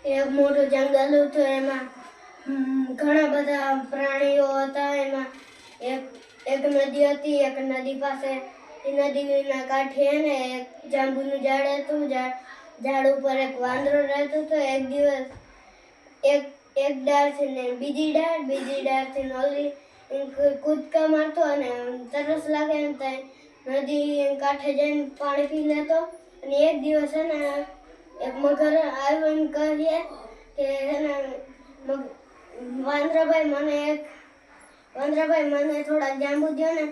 એક મોટું જંગલ હતું. એમાં ઘણા બધા પ્રાણીઓ હતા. એમાં એક નદી હતી. એક નદી પાસે એ નદીના કાંઠે ને એક જાંબુનું ઝાડ હતું. ઝાડ ઉપર એક વાંદરો રહેતો હતો. એક દિવસ એક ડાળથી ને બીજી ડાળથી ઓલી કૂદકા મારતો અને તરસ લાગે ને ત્યાં નદી કાંઠે જઈને પાણી પી લેતો. અને એક દિવસ છે ને એક મગર આવ્યો ને કહે કે છે ને વાંદરાભાઈ મને થોડા જાંબુ દો ને.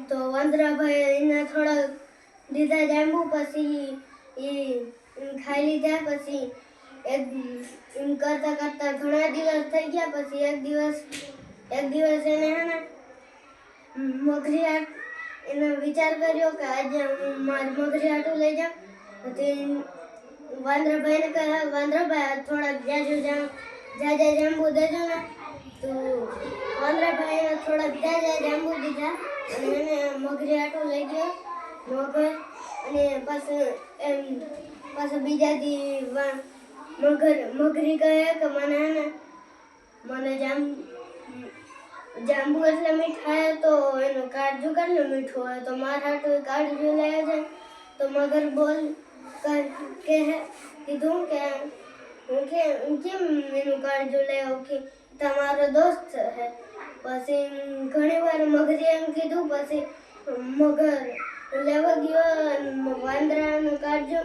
તો વાંદરાભાઈ એને થોડા દીધા જાંબુ. પછી એ ખાઈ લીધા. પછી એમ કરતા ઘણા દિવસ થઈ ગયા. પછી એક દિવસ એને હે ને મગરી એનો વિચાર કર્યો કે આજે હું મારી મગરી હાટું લઈ જાઉં. પછી વાંદરાભાઈને કહે વાંદરાભાઈ થોડાક જાજા જાંબુ દેજો ને. તો વાંદરાભાઈએ થોડાક જાજા જાંબુ દીધા અને એને મગરી હાટું લઈ ગયો મગર. અને પાછું બીજા દી મગરી કહે કે મને જાંબુ એટલે મીઠા તો એનું કાળજુ કેટલું મીઠું હોય. તો મારા હાટું કાળજુ લઈ જાય. તો મગર કીધું કે હું કેમ એનું કાળજુ લઈ આવું કે તમારો દોસ્ત છે. પછી ઘણી વાર મગરે એમ કીધું. પછી મગર લેવા ગયો વાંદરાનું કાળજુ.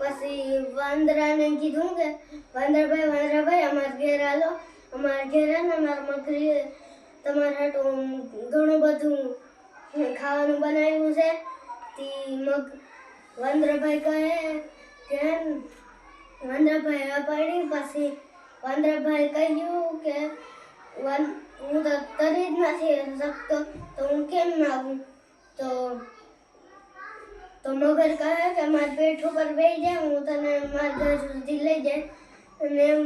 પછી વાંદરાને કીધું કે વાંદરાભાઈ અમારા ઘેર હાલો. અમારા ઘેર અમારા મગરી તમારા હાટું ઘણું બધું ખાવાનું બનાવ્યું છે. તે વાંદરાભાઈ કહે કે વાંદરાભાઈ આ પાડી. પછી વાંદરાભાઈ કહ્યું કે હું તો તરી જ નથી શકતો તો હું કેમ ના આવું. તો મગર કહે કે મારા પેટ ઉપર બેસી જાય. હું તને મારા ઘર સુધી લઈ જાય. અને એમ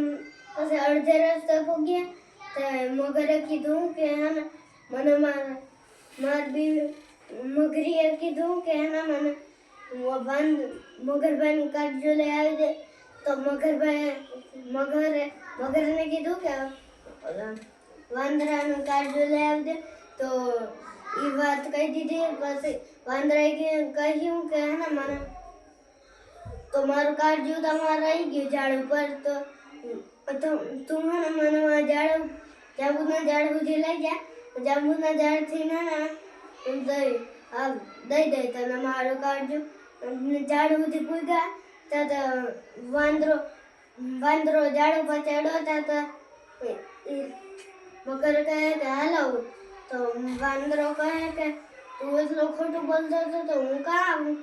પછી અડધે રસ્તે પૂગ્યા. તો મગરે કીધું કે મગરીએ કીધું કે મને મગરભાઈનું કાળજુ લઈ આવી દે. તો મગરને કીધું કે વાંદરાનું કાળજુ લઈ આવી દે. તો એ વાત કહી દીધી. પછી વાંદરાએ કહ્યું કે મને તો મારું કાળજુ તમારે રહી ગયું ઝાડ ઉપર. તો તું મને જાંબુના ઝાડ સુધી લઈ જા. જાંબુના ઝાડથી દઈ તને મારું કાળજુ. ઝાડ સુધી પૂગ્યા ત્યાં વાંદરો ઝાડ ઉપર ચડ્યો. ત્યાં મગર કહે કે હાલો. તો વાંદરો કહે કે તું એટલું ખોટું બોલતો હતો તો હું કાં આવું.